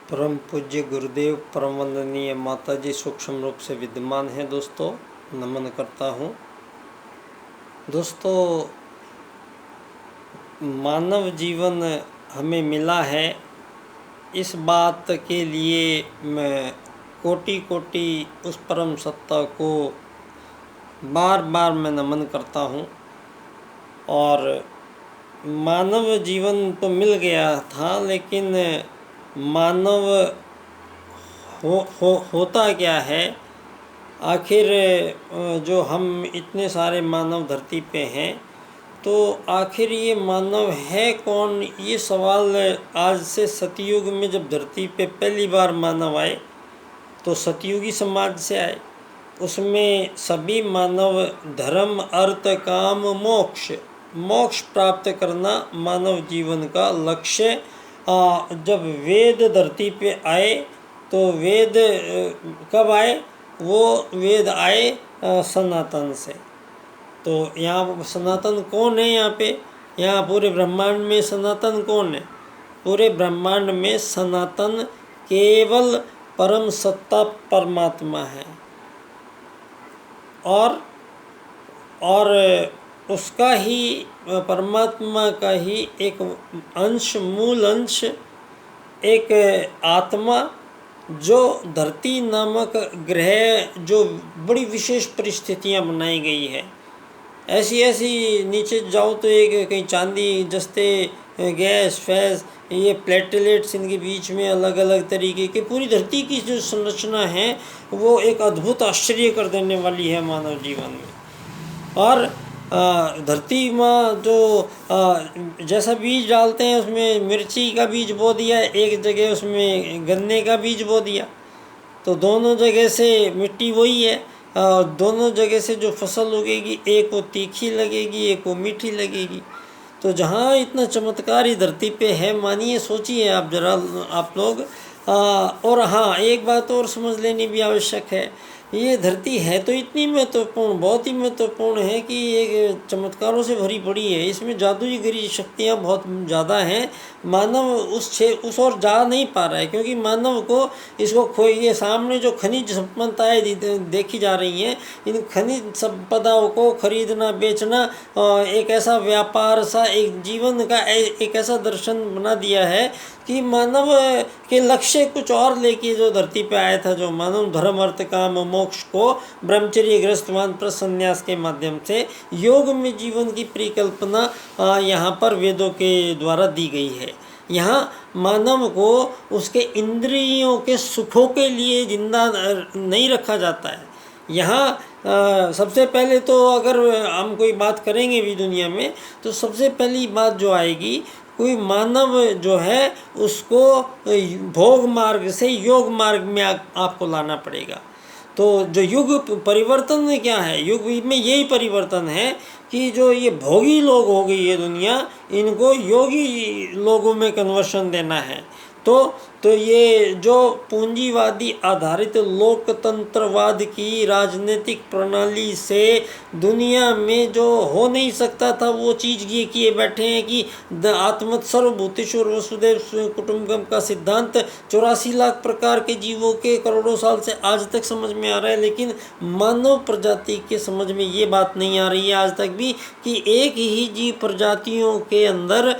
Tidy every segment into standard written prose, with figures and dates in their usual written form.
परम पूज्य गुरुदेव परम वंदनीय माता जी सूक्ष्म रूप से विद्यमान हैं। दोस्तों नमन करता हूँ। दोस्तों, मानव जीवन हमें मिला है, इस बात के लिए मैं कोटि कोटि उस परम सत्ता को बार बार मैं नमन करता हूँ। और मानव जीवन तो मिल गया था, लेकिन मानव होता क्या है आखिर? जो हम इतने सारे मानव धरती पे हैं, तो आखिर ये मानव है कौन? ये सवाल आज से सतयुग में जब धरती पे पहली बार मानव आए तो सतयुगी समाज से आए। उसमें सभी मानव धर्म अर्थ काम मोक्ष प्राप्त करना मानव जीवन का लक्ष्य। जब वेद धरती पे आए तो वेद कब आए? वो वेद आए सनातन से। तो यहाँ सनातन कौन है? यहाँ पूरे ब्रह्मांड में सनातन कौन है? पूरे ब्रह्मांड में सनातन केवल परम सत्ता परमात्मा है। और उसका ही, परमात्मा का ही एक अंश, मूल अंश, एक आत्मा जो धरती नामक ग्रह, जो बड़ी विशेष परिस्थितियां बनाई गई है। ऐसी नीचे जाओ तो एक कहीं चांदी जस्ते, गैस फैस, ये प्लेटलेट्स, इनके बीच में अलग अलग तरीके के, पूरी धरती की जो संरचना है वो एक अद्भुत आश्चर्य कर देने वाली है मानव जीवन में। और धरती में जो जैसा बीज डालते हैं, उसमें मिर्ची का बीज बो दिया, एक जगह उसमें गन्ने का बीज बो दिया, तो दोनों जगह से मिट्टी वही है। दोनों जगह से जो फसल उगेगी, एक को तीखी लगेगी, एक को मीठी लगेगी। तो जहाँ इतना चमत्कार ही धरती पे है, मानिए, सोचिए आप जरा, आप लोग। और हाँ, एक बात और समझ लेनी भी आवश्यक है। ये धरती है तो इतनी महत्वपूर्ण, बहुत ही महत्वपूर्ण है कि ये चमत्कारों से भरी पड़ी है। इसमें जादूगरी शक्तियाँ बहुत ज़्यादा हैं। मानव उस ओर जा नहीं पा रहा है, क्योंकि मानव को इसको ये सामने जो खनिज संपन्नताएँ देखी जा रही हैं, इन खनिज संपदाओं को खरीदना बेचना एक ऐसा व्यापार सा, एक जीवन का एक ऐसा दर्शन बना दिया है कि मानव के लक्ष्य कुछ और लेके जो धरती पे आया था, जो मानव धर्म अर्थ काम मोक्ष को ब्रह्मचर्य ग्रस्त वानप्रस्थ संन्यास के माध्यम से योग में जीवन की परिकल्पना यहाँ पर वेदों के द्वारा दी गई है। यहाँ मानव को उसके इंद्रियों के सुखों के लिए जिंदा नहीं रखा जाता है। यहाँ सबसे पहले तो अगर हम कोई बात करेंगे भी दुनिया में, तो सबसे पहली बात जो आएगी, कोई मानव जो है उसको भोग मार्ग से योग मार्ग में आपको लाना पड़ेगा। तो जो युग परिवर्तन में क्या है? युग में यही परिवर्तन है कि जो ये भोगी लोग हो गई ये दुनिया, इनको योगी लोगों में कन्वर्शन देना है। तो ये जो पूंजीवादी आधारित लोकतंत्रवाद की राजनीतिक प्रणाली से दुनिया में जो हो नहीं सकता था, वो चीज़ ये किए बैठे हैं कि आत्मत सर्वभूतेषु वसुधैव कुटुंबकम का सिद्धांत 84 लाख प्रकार के जीवों के करोड़ों साल से आज तक समझ में आ रहा है। लेकिन मानव प्रजाति के समझ में ये बात नहीं आ रही है आज तक भी कि एक ही जीव प्रजातियों के अंदर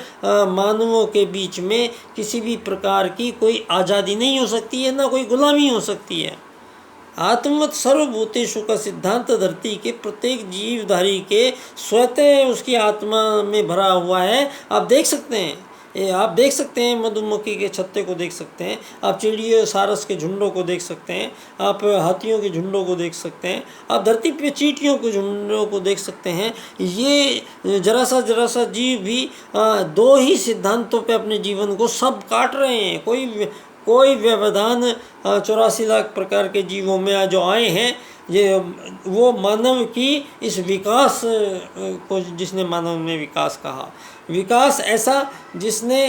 मानवों के बीच में किसी भी प्रकार की कोई आज़ादी नहीं हो सकती है, ना कोई गुलामी हो सकती है। आत्मवत सर्वभूतेषु का सिद्धांत धरती के प्रत्येक जीवधारी के स्वतः उसकी आत्मा में भरा हुआ है। आप देख सकते हैं, आप देख सकते हैं, मधुमक्खी के छत्ते को देख सकते हैं, आप चिड़ियों सारस के झुंडों को देख सकते हैं, आप हाथियों के झुंडों को देख सकते हैं, आप धरती पे चींटियों के झुंडों को देख सकते हैं। ये जरा सा जीव भी दो ही सिद्धांतों पे अपने जीवन को सब काट रहे हैं। कोई व्यवधान 84 लाख प्रकार के जीवों में जो आए हैं, ये वो मानव की इस विकास को, जिसने मानव में विकास कहा, विकास ऐसा जिसने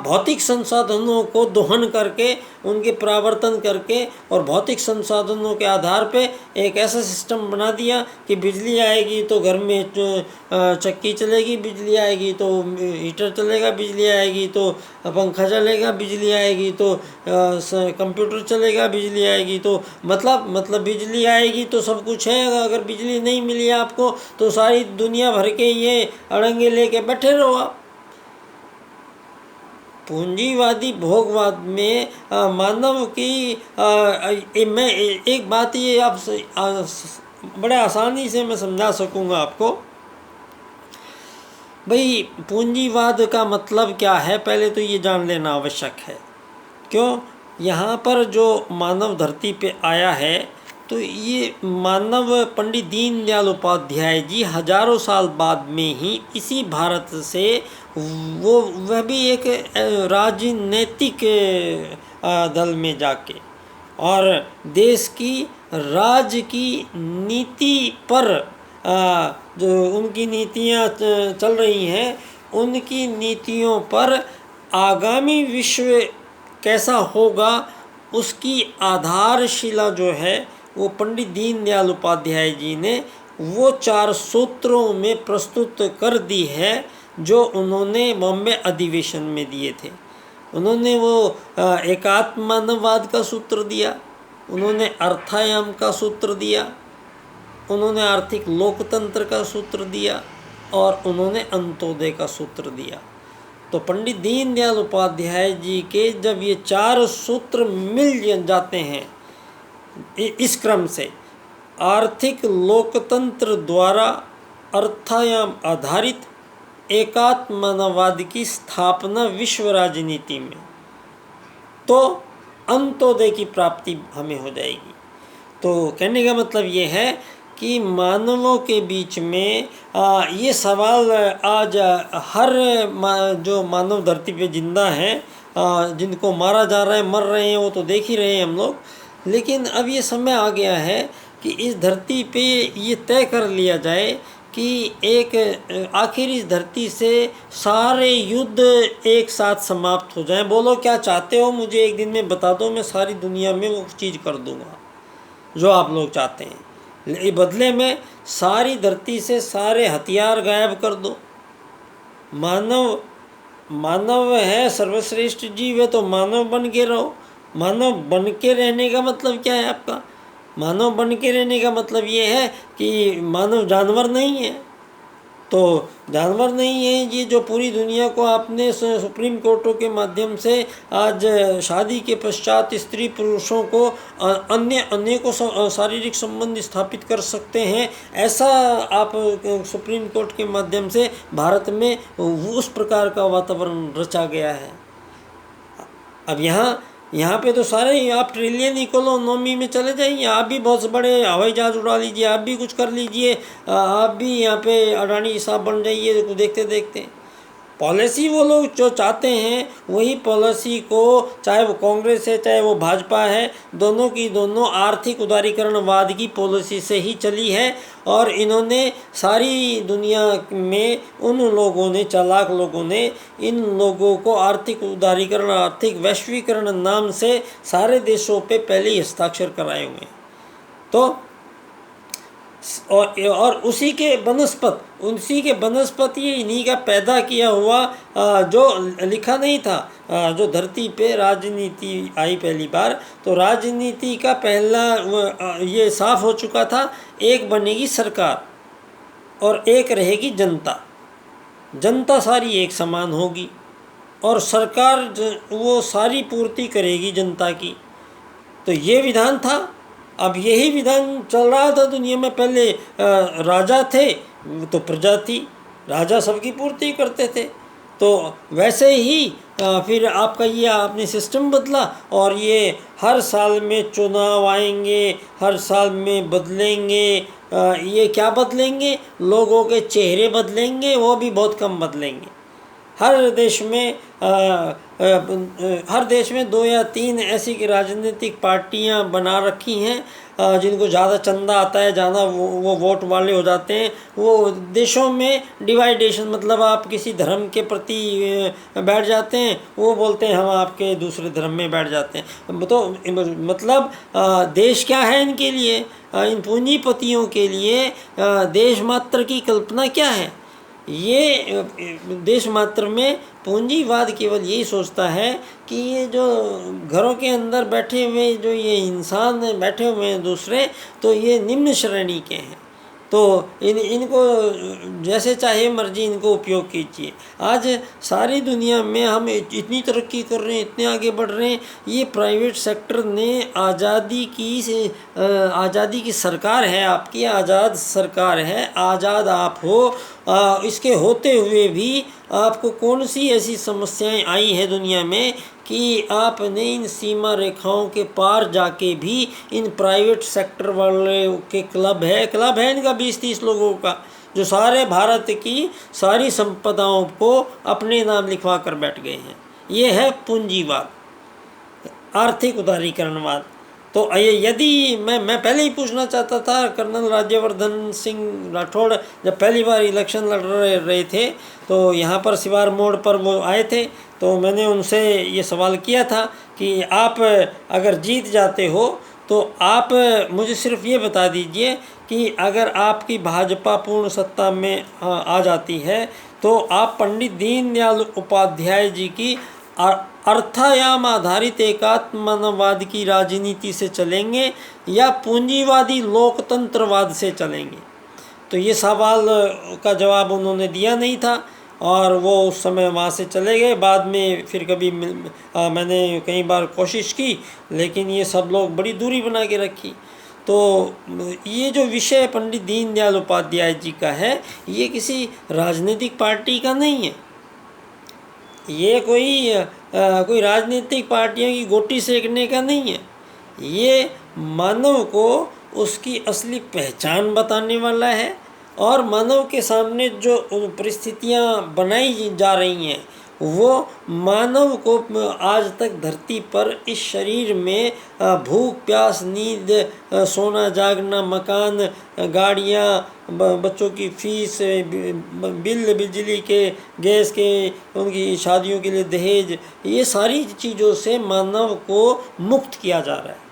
भौतिक संसाधनों को दोहन करके, उनके परावर्तन करके और भौतिक संसाधनों के आधार पे एक ऐसा सिस्टम बना दिया कि बिजली आएगी तो घर में चक्की चलेगी, बिजली आएगी तो हीटर चलेगा, बिजली आएगी तो पंखा चलेगा, बिजली आएगी तो कंप्यूटर चलेगा, बिजली आएगी तो मतलब बिजली आएगी तो सब कुछ है। अगर बिजली नहीं मिली आपको तो सारी दुनिया भर के ये अड़ंगे लेके बैठे रहो आप। पूंजीवादी भोगवाद में मानव की मैं एक बात ये आप बड़े आसानी से मैं समझा सकूंगा आपको। भाई पूंजीवाद का मतलब क्या है, पहले तो ये जान लेना आवश्यक है। क्यों? यहाँ पर जो मानव धरती पे आया है तो ये मानव पंडित दीनदयाल उपाध्याय जी हजारों साल बाद में ही इसी भारत से वह भी एक राजनीतिक दल में जाके और देश की राज्य की नीति पर जो उनकी नीतियाँ चल रही हैं उनकी नीतियों पर आगामी विश्व कैसा होगा उसकी आधारशिला जो है वो पंडित दीनदयाल उपाध्याय जी ने वो 4 सूत्रों में प्रस्तुत कर दी है जो उन्होंने बॉम्बे अधिवेशन में दिए थे। उन्होंने वो एकात्म मानववाद का सूत्र दिया, उन्होंने अर्थायाम का सूत्र दिया, उन्होंने आर्थिक लोकतंत्र का सूत्र दिया और उन्होंने अंत्योदय का सूत्र दिया। तो पंडित दीनदयाल उपाध्याय जी के जब ये 4 सूत्र मिल जाते हैं इस क्रम से, आर्थिक लोकतंत्र द्वारा अर्थायाम आधारित एकात्म मानववाद की स्थापना विश्व राजनीति में, तो अंत्योदय की प्राप्ति हमें हो जाएगी। तो कहने का मतलब ये है कि मानवों के बीच में ये सवाल आज हर जो मानव धरती पे जिंदा हैं, जिनको मारा जा रहा है, मर रहे हैं, वो तो देख ही रहे हैं हम लोग। लेकिन अब ये समय आ गया है कि इस धरती पे ये तय कर लिया जाए कि एक आखिर इस धरती से सारे युद्ध एक साथ समाप्त हो जाएं। बोलो क्या चाहते हो, मुझे एक दिन में बता दो, मैं सारी दुनिया में वो चीज़ कर दूंगा जो आप लोग चाहते हैं। बदले में सारी धरती से सारे हथियार गायब कर दो। मानव है सर्वश्रेष्ठ जीव है, तो मानव बन के रहो। मानव बन के रहने का मतलब क्या है आपका? मानव बन के रहने का मतलब ये है कि मानव जानवर नहीं है। तो जानवर नहीं है ये जो पूरी दुनिया को आपने सुप्रीम कोर्टों के माध्यम से आज शादी के पश्चात स्त्री पुरुषों को अन्य को शारीरिक संबंध स्थापित कर सकते हैं, ऐसा आप सुप्रीम कोर्ट के माध्यम से भारत में उस प्रकार का वातावरण रचा गया है। अब यहाँ पे तो सारे आप ट्रिलियन इकोनॉमी में चले जाइए, आप भी बहुत बड़े हवाई जहाज उड़ा लीजिए, आप भी कुछ कर लीजिए, आप भी यहाँ पे अडानी साहब बन जाइए देखते देखते। पॉलिसी वो लोग जो चाहते हैं वही पॉलिसी को, चाहे वो कांग्रेस है चाहे वो भाजपा है, दोनों की दोनों आर्थिक उदारीकरणवाद की पॉलिसी से ही चली है। और इन्होंने सारी दुनिया में उन लोगों ने, चालाक लोगों ने इन लोगों को आर्थिक उदारीकरण, आर्थिक वैश्वीकरण नाम से सारे देशों पे पहले ही हस्ताक्षर कराए हुए हैं। तो और उसी के बनस्पत ये इन्हीं का पैदा किया हुआ जो लिखा नहीं था, जो धरती पे राजनीति आई पहली बार, तो राजनीति का पहला ये साफ हो चुका था, एक बनेगी सरकार और एक रहेगी जनता। जनता सारी एक समान होगी और सरकार वो सारी पूर्ति करेगी जनता की। तो ये विधान था। अब यही विधान चल रहा था दुनिया में। पहले राजा थे तो प्रजा थी, राजा सबकी पूर्ति करते थे। तो वैसे ही फिर आपका ये आपने सिस्टम बदला और ये हर साल में चुनाव आएंगे, हर साल में बदलेंगे। ये क्या बदलेंगे? लोगों के चेहरे बदलेंगे, वो भी बहुत कम बदलेंगे। हर देश में 2 या 3 ऐसी की राजनीतिक पार्टियां बना रखी हैं जिनको ज़्यादा चंदा आता है, ज़्यादा वो वोट वाले हो जाते हैं। वो देशों में डिवाइडेशन, मतलब आप किसी धर्म के प्रति बैठ जाते हैं, वो बोलते हैं हम आपके दूसरे धर्म में बैठ जाते हैं। तो मतलब देश क्या है इनके लिए, इन पूंजीपतियों के लिए देश मात्र की कल्पना क्या है? ये देश मात्र में पूंजीवाद केवल यही सोचता है कि ये जो घरों के अंदर बैठे हुए जो ये इंसान बैठे हुए हैं दूसरे, तो ये निम्न श्रेणी के हैं, तो इनको जैसे चाहे मर्जी इनको उपयोग कीजिए। आज सारी दुनिया में हम इतनी तरक्की कर रहे हैं, इतने आगे बढ़ रहे हैं, ये प्राइवेट सेक्टर ने आज़ादी की सरकार है, आपकी आज़ाद सरकार है, आज़ाद आप हो, इसके होते हुए भी आपको कौन सी ऐसी समस्याएं आई है दुनिया में कि आपने इन सीमा रेखाओं के पार जाके भी इन प्राइवेट सेक्टर वाले के क्लब है इनका 20-30 लोगों का, जो सारे भारत की सारी संपदाओं को अपने नाम लिखवा कर बैठ गए हैं। ये है पूंजीवाद, आर्थिक उदारीकरणवाद। तो यदि मैं पहले ही पूछना चाहता था, कर्नल राज्यवर्धन सिंह राठौड़ जब पहली बार इलेक्शन लड़ रहे थे तो यहाँ पर सिवार मोड़ पर वो आए थे, तो मैंने उनसे ये सवाल किया था कि आप अगर जीत जाते हो तो आप मुझे सिर्फ ये बता दीजिए कि अगर आपकी भाजपा पूर्ण सत्ता में आ जाती है तो आप पंडित दीनदयाल उपाध्याय जी की अर्थायाम आधारित एकात्मवाद की राजनीति से चलेंगे या पूंजीवादी लोकतंत्रवाद से चलेंगे। तो ये सवाल का जवाब उन्होंने दिया नहीं था और वो उस समय वहाँ से चले गए। बाद में फिर कभी मैंने कई बार कोशिश की, लेकिन ये सब लोग बड़ी दूरी बना के रखी। तो ये जो विषय पंडित दीनदयाल उपाध्याय जी का है, ये किसी राजनीतिक पार्टी का नहीं है, ये कोई राजनीतिक पार्टियों की गोटी सेकने का नहीं है, ये मानव को उसकी असली पहचान बताने वाला है और मानव के सामने जो परिस्थितियां बनाई जा रही हैं वो मानव को आज तक धरती पर इस शरीर में भूख प्यास नींद सोना जागना मकान गाड़ियाँ बच्चों की फीस बिल बिजली के गैस के उनकी शादियों के लिए दहेज, ये सारी चीज़ों से मानव को मुक्त किया जा रहा है।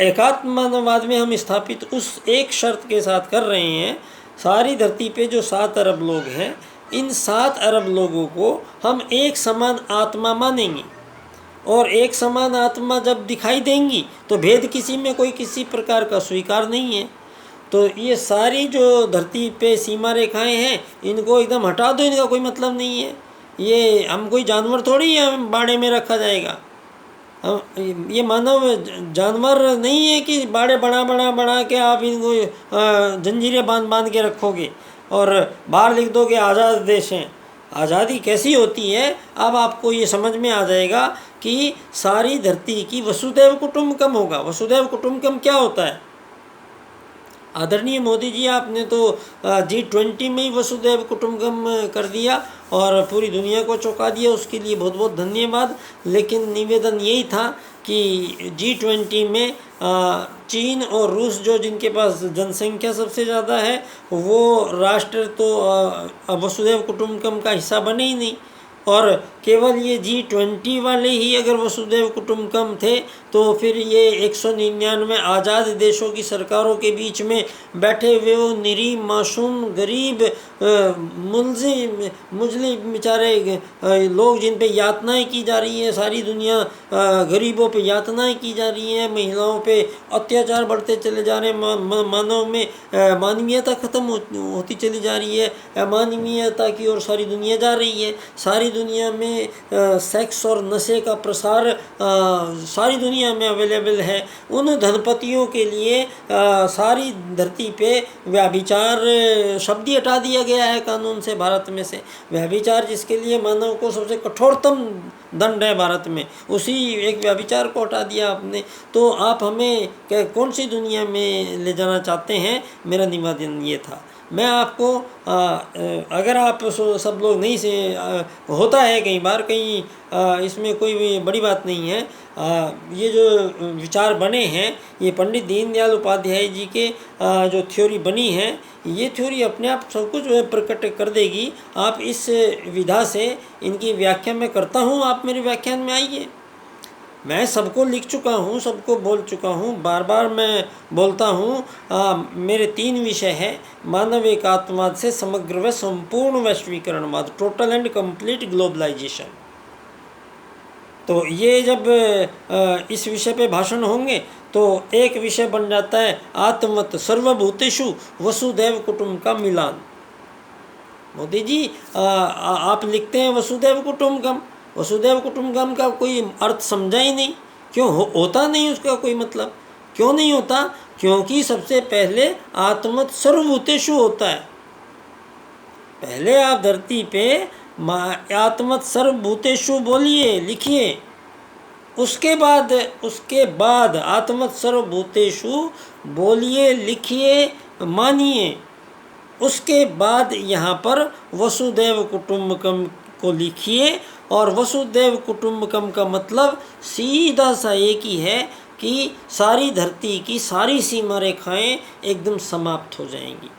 एकात्म मानववाद में हम स्थापित उस एक शर्त के साथ कर रहे हैं, सारी धरती पे जो 7 अरब लोग हैं, इन 7 अरब लोगों को हम एक समान आत्मा मानेंगे और एक समान आत्मा जब दिखाई देंगी तो भेद किसी में कोई किसी प्रकार का स्वीकार नहीं है। तो ये सारी जो धरती पे सीमा रेखाएं हैं इनको एकदम हटा दो, इनका कोई मतलब नहीं है। ये हम कोई जानवर थोड़ी है बाड़े में रखा जाएगा, ये मानव जानवर नहीं है कि बाड़े बना के आप इनको जंजीरें बांध के रखोगे और बाहर लिख दो कि आज़ाद देश हैं। आज़ादी कैसी होती है अब आपको ये समझ में आ जाएगा कि सारी धरती की वसुधैव कुटुंबकम होगा। वसुधैव कुटुंबकम क्या होता है? आदरणीय मोदी जी, आपने तो G20 में ही वसुधैव कुटुंबकम कर दिया और पूरी दुनिया को चौंका दिया, उसके लिए बहुत बहुत धन्यवाद। लेकिन निवेदन यही था कि G20 में चीन और रूस जो जिनके पास जनसंख्या सबसे ज़्यादा है वो राष्ट्र तो वसुधैव कुटुंबकम का हिस्सा बने ही नहीं, और केवल ये G20 वाले ही अगर वसुधैव कुटुंबकम थे तो फिर ये 199 आज़ाद देशों की सरकारों के बीच में बैठे हुए वो निरीह मासूम गरीब मुजले बेचारे लोग जिन पे यातनाएं की जा रही हैं, सारी दुनिया गरीबों पे यातनाएं की जा रही हैं, महिलाओं पे अत्याचार बढ़ते चले जा रहे हैं, मानव में मानवीयता ख़त्म होती चली जा रही है, अमानवीयता की ओर सारी दुनिया जा रही है। सारी दुनिया में सेक्स और नशे का प्रसार सारी दुनिया में अवेलेबल है। उन धनपतियों के लिए सारी धरती पे व्यभिचार शब्द ही हटा दिया गया है कानून से, भारत में से। व्यभिचार जिसके लिए मानव को सबसे कठोरतम दंड है भारत में, उसी एक व्यभिचार को हटा दिया आपने। तो आप हमें कौन सी दुनिया में ले जाना चाहते हैं? मेरा निवेदन ये था। मैं आपको अगर आप सब लोग नहीं से होता है कई बार इसमें कोई भी बड़ी बात नहीं है। ये जो विचार बने हैं ये पंडित दीनदयाल उपाध्याय जी के जो थ्योरी बनी है, ये थ्योरी अपने आप सब कुछ प्रकट कर देगी। आप इस विधा से इनकी व्याख्या मैं करता हूँ, आप मेरे व्याख्यान में आइए। मैं सबको लिख चुका हूँ, सबको बोल चुका हूँ, बार बार मैं बोलता हूँ। मेरे 3 विषय है, मानव एकात्मवाद से समग्र व संपूर्ण वैश्वीकरणवाद, टोटल एंड कंप्लीट ग्लोबलाइजेशन। तो ये जब इस विषय पे भाषण होंगे तो एक विषय बन जाता है आत्मवत सर्वभूतेषु वसुदैव कुटुंब का मिलान। मोदी जी आप लिखते हैं वसुदैव कुटुंबकम, वसुदैव कुटुंबकम का कोई अर्थ समझा ही नहीं। क्यों होता नहीं उसका कोई मतलब? क्यों नहीं होता? क्योंकि सबसे पहले आत्मवत सर्वभूतेषु होता है। पहले आप धरती पे आत्मवत सर्वभूतेषु बोलिए, लिखिए। उसके बाद आत्मवत सर्वभूतेषु बोलिए, लिखिए, मानिए। उसके बाद यहाँ पर वसुदैव कुटुंबकम को लिखिए। और वसुदैव कुटुंबकम का मतलब सीधा सा एक ही है कि सारी धरती की सारी सीमा रेखाएं एकदम समाप्त हो जाएंगी,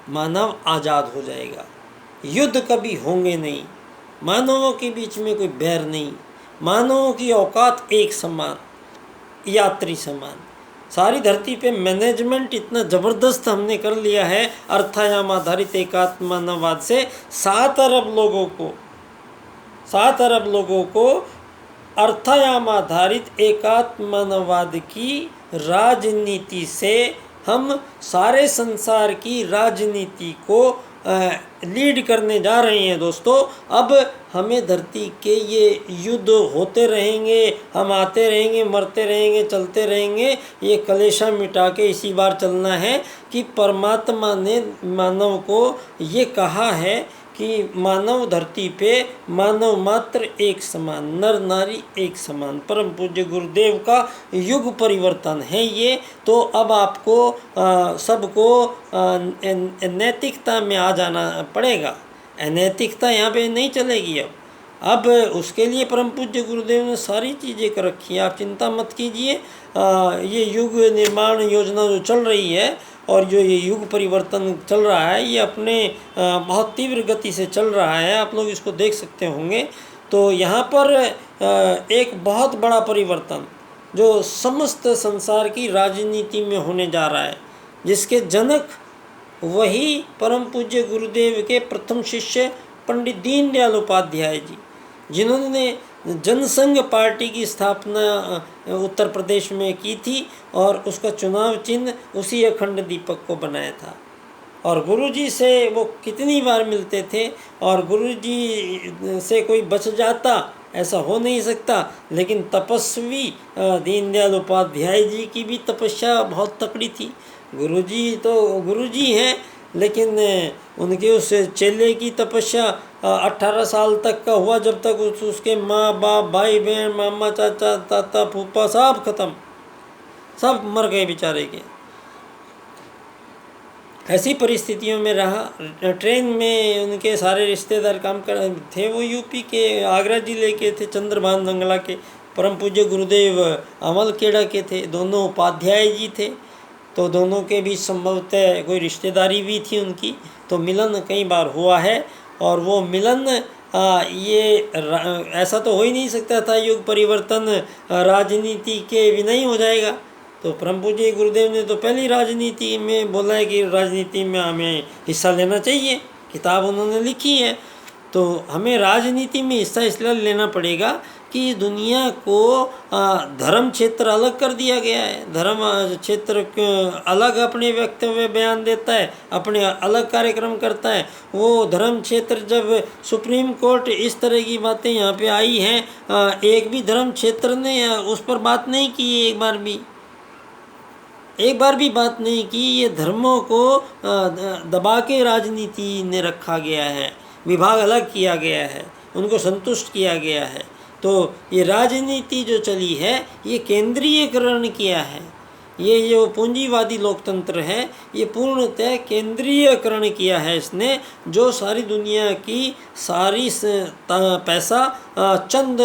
मानव आज़ाद हो जाएगा, युद्ध कभी होंगे नहीं, मानवों के बीच में कोई बैर नहीं, मानवों की औकात एक समान, यात्री समान। सारी धरती पे मैनेजमेंट इतना ज़बरदस्त हमने कर लिया है अर्थायाम आधारित एकात्मवाद से 7 अरब लोगों को अर्थायाम आधारित एकात्मवाद की राजनीति से हम सारे संसार की राजनीति को लीड करने जा रहे हैं। दोस्तों, अब हमें धरती के ये युद्ध होते रहेंगे, हम आते रहेंगे, मरते रहेंगे, चलते रहेंगे, ये कलेशा मिटा के इसी बार चलना है कि परमात्मा ने मानव को ये कहा है कि मानव धरती पे मानव मात्र एक समान, नर नारी एक समान। परम पूज्य गुरुदेव का युग परिवर्तन है ये। तो अब आपको सबको नैतिकता में आ जाना पड़ेगा। अनैतिकता यहाँ पे नहीं चलेगी। अब उसके लिए परम पूज्य गुरुदेव ने सारी चीज़ें कर रखी हैं, आप चिंता मत कीजिए। ये युग निर्माण योजना जो चल रही है और जो ये युग परिवर्तन चल रहा है, ये अपने बहुत तीव्र गति से चल रहा है, आप लोग इसको देख सकते होंगे। तो यहाँ पर एक बहुत बड़ा परिवर्तन जो समस्त संसार की राजनीति में होने जा रहा है, जिसके जनक वही परम पूज्य गुरुदेव के प्रथम शिष्य पंडित दीनदयाल उपाध्याय जी, जिन्होंने जनसंघ पार्टी की स्थापना उत्तर प्रदेश में की थी और उसका चुनाव चिन्ह उसी अखंड दीपक को बनाया था। और गुरुजी से वो कितनी बार मिलते थे और गुरुजी से कोई बच जाता ऐसा हो नहीं सकता। लेकिन तपस्वी दीनदयाल उपाध्याय जी की भी तपस्या बहुत तकड़ी थी। गुरुजी तो गुरुजी हैं, लेकिन उनके उस चेले की तपस्या 18 साल तक का हुआ, जब तक उसके माँ बाप, भाई बहन, मामा, चाचा, ताता, फूफा सब खत्म, सब मर गए बेचारे के। ऐसी परिस्थितियों में रहा। ट्रेन में उनके सारे रिश्तेदार काम कर थे, वो यूपी के आगरा जिले के थे, चंद्रभान नंगला के। परम पूज्य गुरुदेव अमलखेड़ा के थे, दोनों उपाध्याय जी थे। तो दोनों के बीच संभवतः कोई रिश्तेदारी भी थी उनकी, तो मिलन कई बार हुआ है। और वो मिलन ऐसा तो हो ही नहीं सकता था, युग परिवर्तन राजनीति के बिना ही हो जाएगा। तो परम पूज्य गुरुदेव ने तो पहली राजनीति में बोला है कि राजनीति में हमें हिस्सा लेना चाहिए, किताब उन्होंने लिखी है। तो हमें राजनीति में हिस्सा इसलिए लेना पड़ेगा कि दुनिया को धर्म क्षेत्र अलग कर दिया गया है। धर्म क्षेत्र अलग अपने वक्तव्य बयान देता है, अपने अलग कार्यक्रम करता है। वो धर्म क्षेत्र जब सुप्रीम कोर्ट इस तरह की बातें यहाँ पे आई हैं, एक भी धर्म क्षेत्र ने उस पर बात नहीं की, एक बार भी बात नहीं की। ये धर्मों को दबा के राजनीति ने रखा गया है, विभाग अलग किया गया है, उनको संतुष्ट किया गया है। तो ये राजनीति जो चली है, ये केंद्रीयकरण किया है। ये जो पूंजीवादी लोकतंत्र है, ये पूर्णतः केंद्रीयकरण किया है इसने, जो सारी दुनिया की सारी पैसा चंद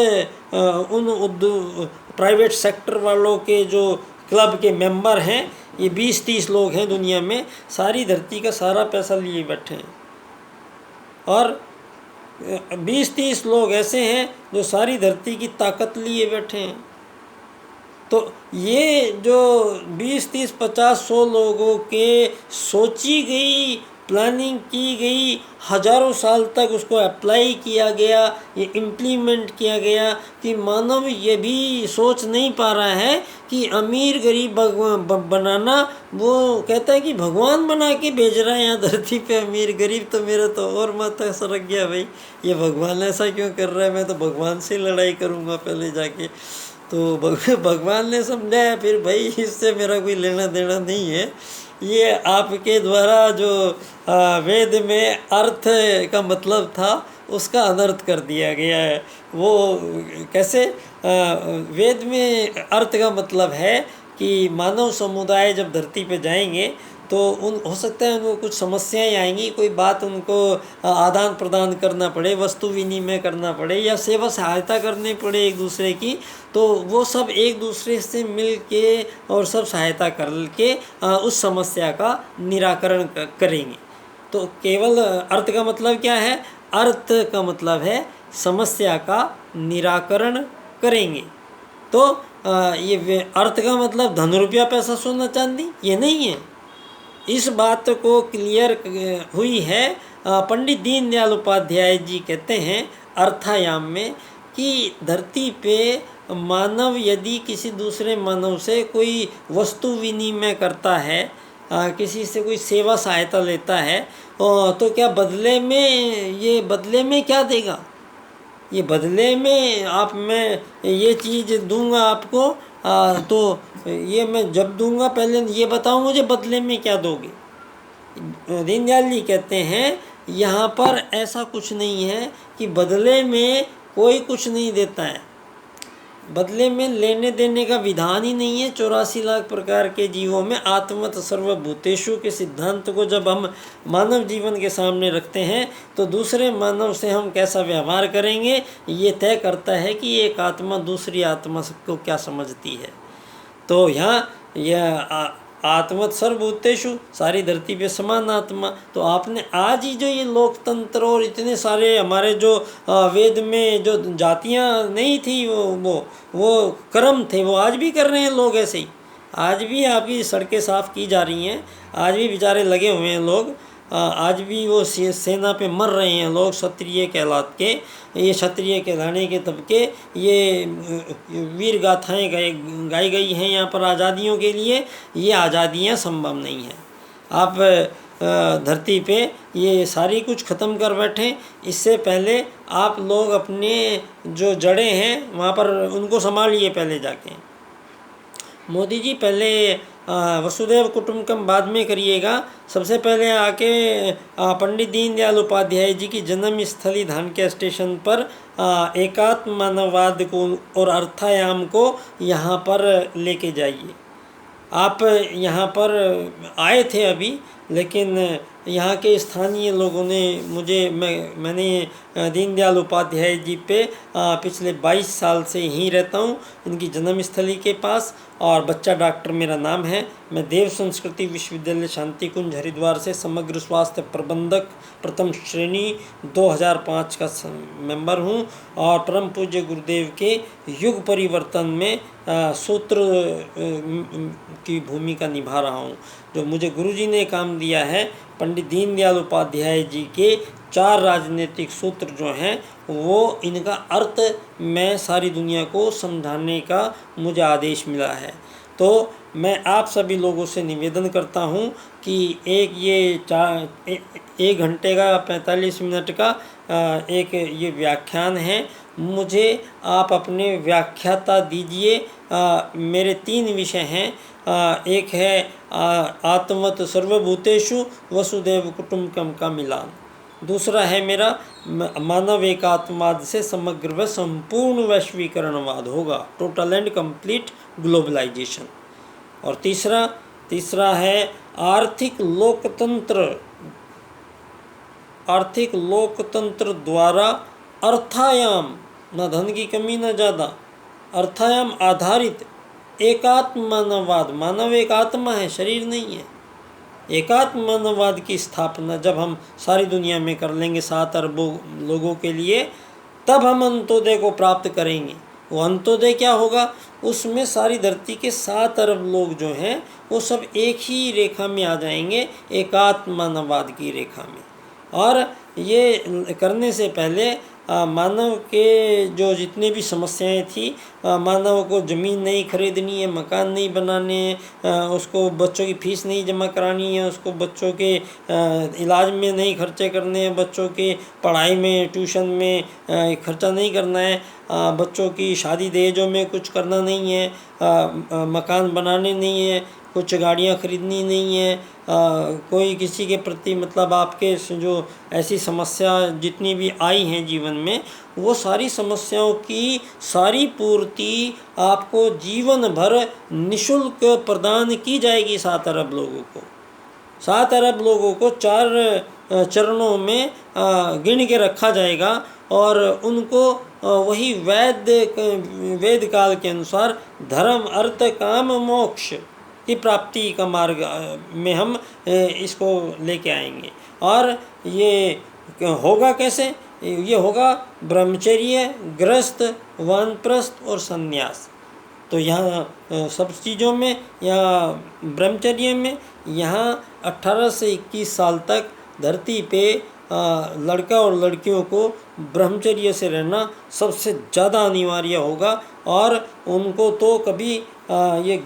उन प्राइवेट सेक्टर वालों के जो क्लब के मेंबर हैं, ये 20-30 लोग हैं दुनिया में, सारी धरती का सारा पैसा लिए बैठे हैं। और 20-30 लोग ऐसे हैं जो सारी धरती की ताकत लिए बैठे हैं। तो ये जो 20, 30, 50, 100 लोगों के सोची गई, प्लानिंग की गई, हजारों साल तक उसको अप्लाई किया गया, ये इम्प्लीमेंट किया गया कि मानव ये भी सोच नहीं पा रहा है कि अमीर गरीब बनाना, वो कहता है कि भगवान बना के भेज रहा है यहाँ धरती पे अमीर गरीब। तो मेरा तो और माथा सरक गया, भाई ये भगवान ऐसा क्यों कर रहा है, मैं तो भगवान से लड़ाई करूँगा पहले जाके। तो भगवान ने समझाया फिर भाई इससे मेरा कोई लेना देना नहीं है, ये आपके द्वारा जो वेद में अर्थ का मतलब था उसका अनर्थ कर दिया गया है। वो कैसे? वेद में अर्थ का मतलब है कि मानव समुदाय जब धरती पे जाएंगे तो हो सकता है उनको कुछ समस्याएं आएंगी, कोई बात उनको आदान प्रदान करना पड़े, वस्तु विनिमय करना पड़े या सेवा सहायता करनी पड़े एक दूसरे की, तो वो सब एक दूसरे से मिल के और सब सहायता करके उस समस्या का निराकरण करेंगे। तो केवल अर्थ का मतलब क्या है? अर्थ का मतलब है समस्या का निराकरण करेंगे। तो ये अर्थ का मतलब धन रुपया पैसा सोना चांदी ये नहीं है। इस बात को क्लियर हुई है पंडित दीनदयाल उपाध्याय जी कहते हैं अर्थायाम में कि धरती पे मानव यदि किसी दूसरे मानव से कोई वस्तु विनिमय करता है, किसी से कोई सेवा सहायता लेता है, तो क्या बदले में क्या देगा? ये बदले में मैं ये चीज़ दूंगा आपको, तो ये मैं जब दूंगा पहले ये बताओ मुझे बदले में क्या दोगे। दीनदयाल जी कहते हैं यहाँ पर ऐसा कुछ नहीं है कि बदले में कोई कुछ नहीं देता है, बदले में लेने देने का विधान ही नहीं है। 84 लाख प्रकार के जीवों में आत्मत सर्वभूतेषु के सिद्धांत को जब हम मानव जीवन के सामने रखते हैं तो दूसरे मानव से हम कैसा व्यवहार करेंगे ये तय करता है कि एक आत्मा दूसरी आत्मा को क्या समझती है। तो यहाँ यह आत्मत सर्वभूतेषु, सारी धरती पे समान आत्मा। तो आपने आज ही जो ये लोकतंत्र और इतने सारे हमारे जो वेद में जो जातियाँ नहीं थी, वो कर्म थे, वो आज भी कर रहे हैं लोग ऐसे ही। आज भी आपकी सड़कें साफ़ की जा रही हैं, आज भी बेचारे लगे हुए हैं लोग, आज भी वो सेना पे मर रहे हैं लोग क्षत्रिय कहलात के। ये क्षत्रिय कहलाने के तबके ये वीर गाथाएँ गाई गई हैं यहाँ पर आज़ादियों के लिए। ये आज़ादियाँ संभव नहीं हैं। आप धरती पे ये सारी कुछ ख़त्म कर बैठें, इससे पहले आप लोग अपने जो जड़ें हैं वहाँ पर उनको संभालिए पहले जाके। मोदी जी पहले वसुधैव कुटुंबकम बाद में करिएगा, सबसे पहले आके पंडित दीनदयाल उपाध्याय जी की जन्म स्थली धानक्या स्टेशन पर एकात्म मानववाद को और अर्थायाम को यहाँ पर लेके जाइए। आप यहाँ पर आए थे अभी, लेकिन यहाँ के स्थानीय लोगों ने मैंने दीनदयाल उपाध्याय जी पे पिछले 22 साल से यहीं रहता हूँ, इनकी जन्मस्थली के पास, और बच्चा डॉक्टर मेरा नाम है। मैं देव संस्कृति विश्वविद्यालय शांति कुंज हरिद्वार से समग्र स्वास्थ्य प्रबंधक प्रथम श्रेणी 2005 का मेंबर हूँ, और परम पूज्य गुरुदेव के युग परिवर्तन में सूत्र की भूमिका निभा रहा हूँ। जो मुझे गुरुजी ने काम दिया है, पंडित दीनदयाल उपाध्याय जी के 4 राजनीतिक सूत्र जो हैं, वो इनका अर्थ मैं सारी दुनिया को समझाने का मुझे आदेश मिला है। तो मैं आप सभी लोगों से निवेदन करता हूँ कि एक घंटे का 45 मिनट का एक ये व्याख्यान है, मुझे आप अपने व्याख्याता दीजिए। मेरे 3 विषय हैं, एक है आत्मत सर्वभूतेषु वसुधैव कुटुंबकम का मिलान, दूसरा है मेरा मानव एकात्मवाद से समग्र व संपूर्ण वैश्वीकरणवाद होगा, टोटल एंड कंप्लीट ग्लोबलाइजेशन, और तीसरा है आर्थिक लोकतंत्र द्वारा अर्थायाम, न धन की कमी न ज़्यादा, अर्थायाम आधारित एकात्म मानववाद, मानव एक आत्मा है, शरीर नहीं है, एकात्म मानववाद की स्थापना जब हम सारी दुनिया में कर लेंगे 7 अरबों लोगों के लिए, तब हम अंत्योदय को प्राप्त करेंगे। वो अंत्योदय क्या होगा, उसमें सारी धरती के 7 अरब लोग जो हैं वो सब एक ही रेखा में आ जाएंगे, एकात्म मानववाद की रेखा में। और ये करने से पहले मानव के जो जितने भी समस्याएं थी, मानव को ज़मीन नहीं खरीदनी है, मकान नहीं बनाने हैं, उसको बच्चों की फीस नहीं जमा करानी है, उसको बच्चों के इलाज में नहीं खर्चे करने हैं, बच्चों के पढ़ाई में ट्यूशन में खर्चा नहीं करना है, बच्चों की शादी दहेजों में कुछ करना नहीं है, मकान बनाने नहीं है, कुछ गाड़ियाँ खरीदनी नहीं है, कोई किसी के प्रति मतलब आपके जो ऐसी समस्या जितनी भी आई हैं जीवन में, वो सारी समस्याओं की सारी पूर्ति आपको जीवन भर निःशुल्क प्रदान की जाएगी 7 अरब लोगों को। 7 अरब लोगों को 4 चरणों में गिन के रखा जाएगा और उनको वही वेद काल के अनुसार धर्म अर्थ काम मोक्ष की प्राप्ति का मार्ग में हम इसको लेके आएंगे। और ये होगा कैसे, ये होगा ब्रह्मचर्य, गृहस्थ, वानप्रस्थ और संन्यास। तो यहाँ सब चीज़ों में, यहाँ ब्रह्मचर्य में, यहाँ 18 से 21 साल तक धरती पे लड़का और लड़कियों को ब्रह्मचर्य से रहना सबसे ज़्यादा अनिवार्य होगा। और उनको तो कभी ये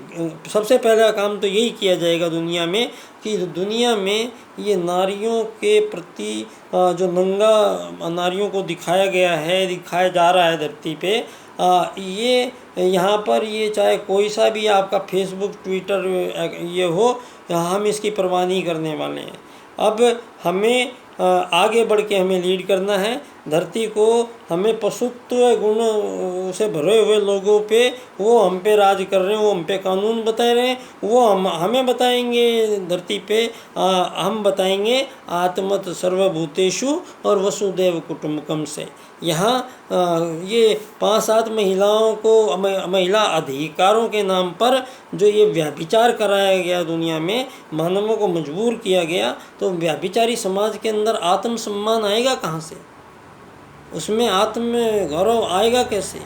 सबसे पहला काम तो यही किया जाएगा दुनिया में कि दुनिया में ये नारियों के प्रति जो नंगा नारियों को दिखाया गया है, दिखाया जा रहा है धरती पे, ये यहाँ पर ये चाहे कोई सा भी आपका फेसबुक ट्विटर ये हो, हम इसकी परवाह नहीं करने वाले हैं। अब हमें आगे बढ़ के हमें लीड करना है धरती को। हमें पशुत्व गुण से भरे हुए लोगों पे, वो हम पे राज कर रहे हैं, वो हम पे कानून बता रहे हैं, वो हमें बताएंगे धरती पे। हम बताएंगे आत्मत सर्वभूतेषु और वसुदेव कुटुंबकम से। यहाँ ये 5-7 महिलाओं को, महिला अधिकारों के नाम पर जो ये व्यभिचार कराया गया दुनिया में, मानवों को मजबूर किया गया, तो व्यभिचारी समाज के अंदर आत्मसम्मान आएगा कहाँ से, उसमें आत्म गौरव आएगा कैसे?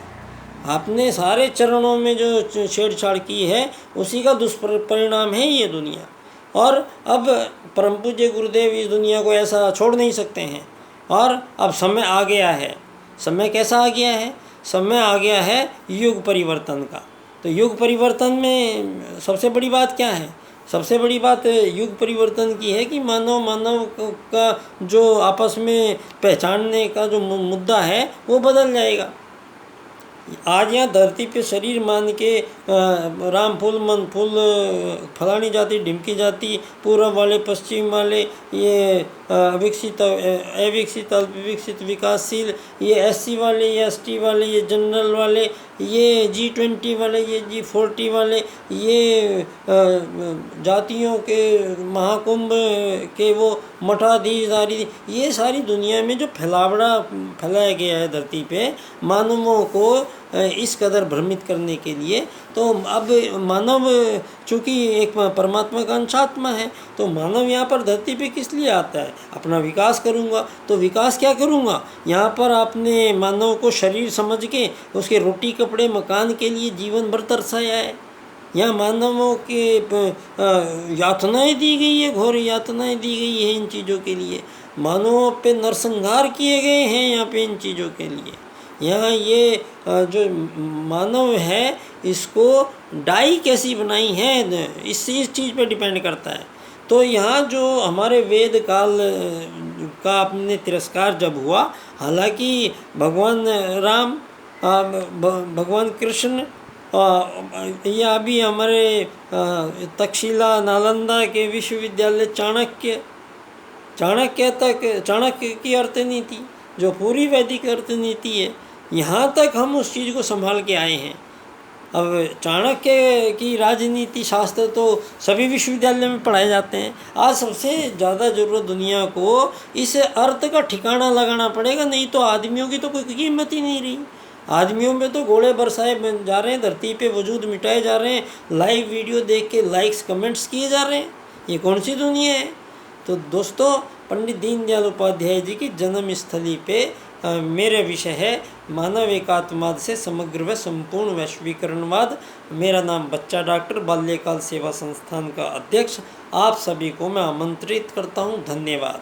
आपने सारे चरणों में जो छेड़छाड़ की है उसी का दुष्परिणाम है ये दुनिया। और अब परम पूज्य गुरुदेव इस दुनिया को ऐसा छोड़ नहीं सकते हैं। और अब समय आ गया है। समय कैसा आ गया है? समय आ गया है युग परिवर्तन का। तो युग परिवर्तन में सबसे बड़ी बात क्या है? सबसे बड़ी बात युग परिवर्तन की है कि मानव का जो आपस में पहचानने का जो मुद्दा है वो बदल जाएगा। आज यहाँ धरती पे शरीर मान के राम फूल मन फूल, फलानी जाति ढिमकी जाति, पूर्व वाले पश्चिम वाले, ये विकसित अविकसित अल्पविकसित विकासशील, ये SC वाले, ये ST वाले, ये जनरल वाले, ये G20 वाले, ये G40 वाले, ये जातियों के महाकुंभ के वो मठाधीशधारी, ये सारी दुनिया में जो फैलाया गया है धरती पे मानवों को इस कदर भ्रमित करने के लिए। तो अब मानव चूँकि एक परमात्मा का अंशात्मा है, तो मानव यहाँ पर धरती पे किस लिए आता है? अपना विकास करूँगा। तो विकास क्या करूँगा? यहाँ पर आपने मानव को शरीर समझ के उसके रोटी कपड़े मकान के लिए जीवन भर तरसाया है। यहाँ मानवों के यातनाएँ दी गई है, घोर यातनाएँ दी गई है इन चीज़ों के लिए। मानवों पे नरसंहार किए गए हैं यहाँ पे इन चीज़ों के लिए। यहाँ ये जो मानव है इसको डाई कैसी बनाई है इस चीज़ पे डिपेंड करता है। तो यहाँ जो हमारे वेद काल का अपने तिरस्कार जब हुआ, हालांकि भगवान राम, भगवान कृष्ण, या अभी हमारे तक्षशिला नालंदा के विश्वविद्यालय चाणक्य की अर्थनीति जो पूरी वैदिक अर्थनीति है, यहाँ तक हम उस चीज़ को संभाल के आए हैं। अब चाणक्य की राजनीति शास्त्र तो सभी विश्वविद्यालय में पढ़ाए जाते हैं। आज सबसे ज़्यादा ज़रूरत दुनिया को इस अर्थ का ठिकाना लगाना पड़ेगा, नहीं तो आदमियों की तो कोई कीमत ही नहीं रही। आदमियों में तो घोड़े बरसाए जा रहे हैं, धरती पे वजूद मिटाए जा रहे हैं, लाइव वीडियो देख के लाइक्स कमेंट्स किए जा रहे हैं। ये कौन सी दुनिया है? तो दोस्तों, पंडित दीनदयाल उपाध्याय जी की जन्म स्थली पे मेरे विषय है मानव एकात्मवाद से समग्र व संपूर्ण वैश्वीकरणवाद। मेरा नाम बच्चा डॉक्टर, बाल्यकाल सेवा संस्थान का अध्यक्ष। आप सभी को मैं आमंत्रित करता हूँ। धन्यवाद।